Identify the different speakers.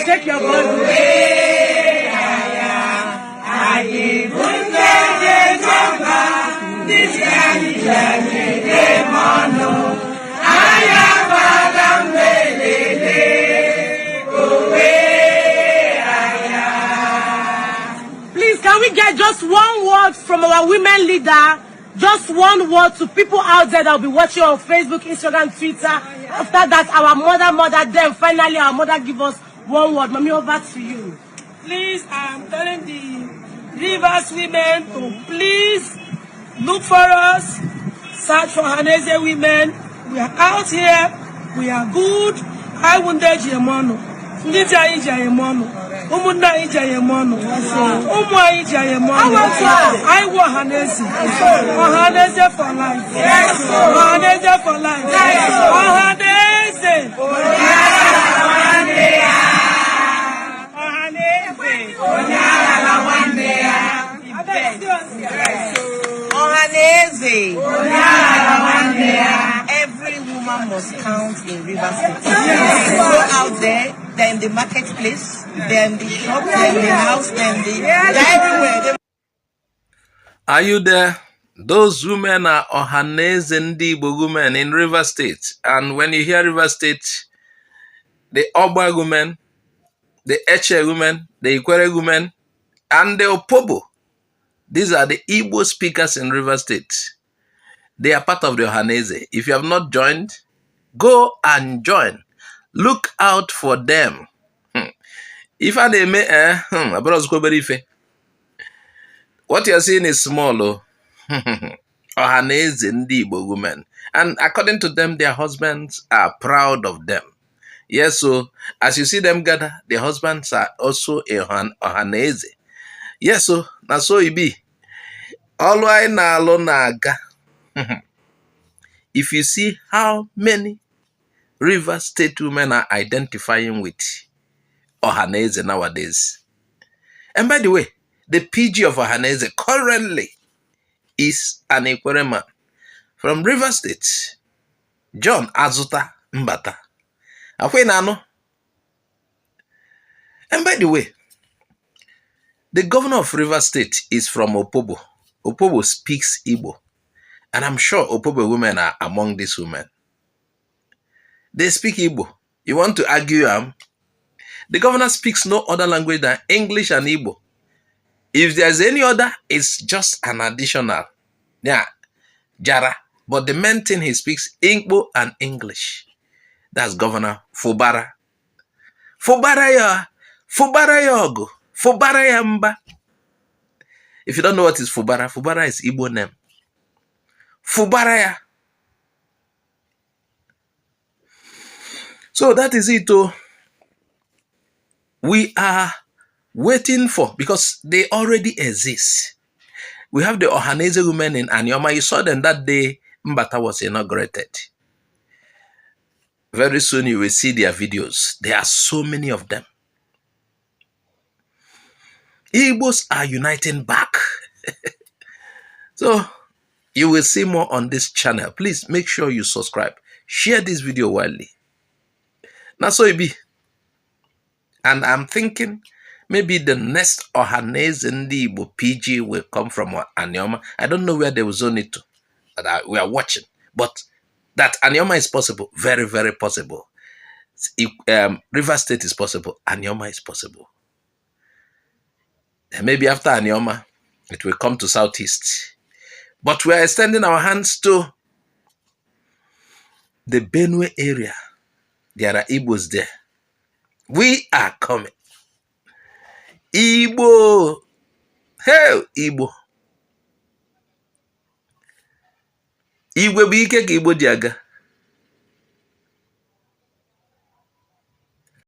Speaker 1: Take your body. Please, can we get just one word from our women leader? Just one word to people out there that will be watching on Facebook, Instagram, Twitter. After that, our mother, then finally our mother give us one word. Mommy, over to you.
Speaker 2: Please, I'm telling the Rivers women to please look for us. Search for Ohanaeze women. We are out here. We are good. I won't dare you, mono. Nija ija ye mono. Umunda ija ye mono. Umwa ija ye mono. I want Ohanaeze. Ohanaeze for life. Ohanaeze for life. Ohanaeze.
Speaker 3: Ohanaeze. Every woman must count in Rivers State. Go out there, they're in the marketplace, they're in the shop, they're in the house, they're everywhere.
Speaker 4: Are you there? Those women are Ohanaeze Ndi Igbo women in Rivers State. And when you hear Rivers State, the Oba women, the Eche women, the Ikwere women, and the Opobo. These are the Igbo speakers in Rivers State. They are part of the Ohanaeze. If you have not joined, go and join. Look out for them. If I may, what you are seeing is small. Oh. Ohanaeze Ndi Igbo women. And according to them, their husbands are proud of them. Yes, so as you see them gather, the husbands are also a Ohanaeze. Yes, so that's so it be. All I naga. If you see how many River State women are identifying with Ohanaeze nowadays. And by the way, the PG of Ohanaeze currently is an Ikwere man from River State, John Azuta Mbata. And by the way, the governor of River State is from Opobo. Opobo speaks Igbo. And I'm sure Opobo women are among these women. They speak Igbo. You want to argue the governor speaks no other language than English and Igbo. If there's any other, it's just an additional. Yeah, Jara. But the main thing he speaks Igbo and English. That's Governor Fubara. Fubara yogo. Fubara yamba. If you don't know what is Fubara, Fubara is Igbo name. Fubaraya. So that is it. We are waiting for, because they already exist. We have the Ohanaeze women in Anioma. You saw them that day Mbata was inaugurated. Very soon you will see their videos. There are so many of them. Igbos are uniting back. So you will see more on this channel. Please make sure you subscribe. Share this video widely. Now so it be. And I'm thinking maybe the next Ohanaeze Ndi Igbo PG will come from Anioma. I don't know where they will zone it to. But we are watching. But that Anioma is possible. Very, very possible. River State is possible. Anioma is possible. And maybe after Anioma, it will come to Southeast. But we are extending our hands to the Benue area. There are Igbos there. We are coming. Igbo. Hey, Igbo. Igbo bụ ike ka Igbo ji aga.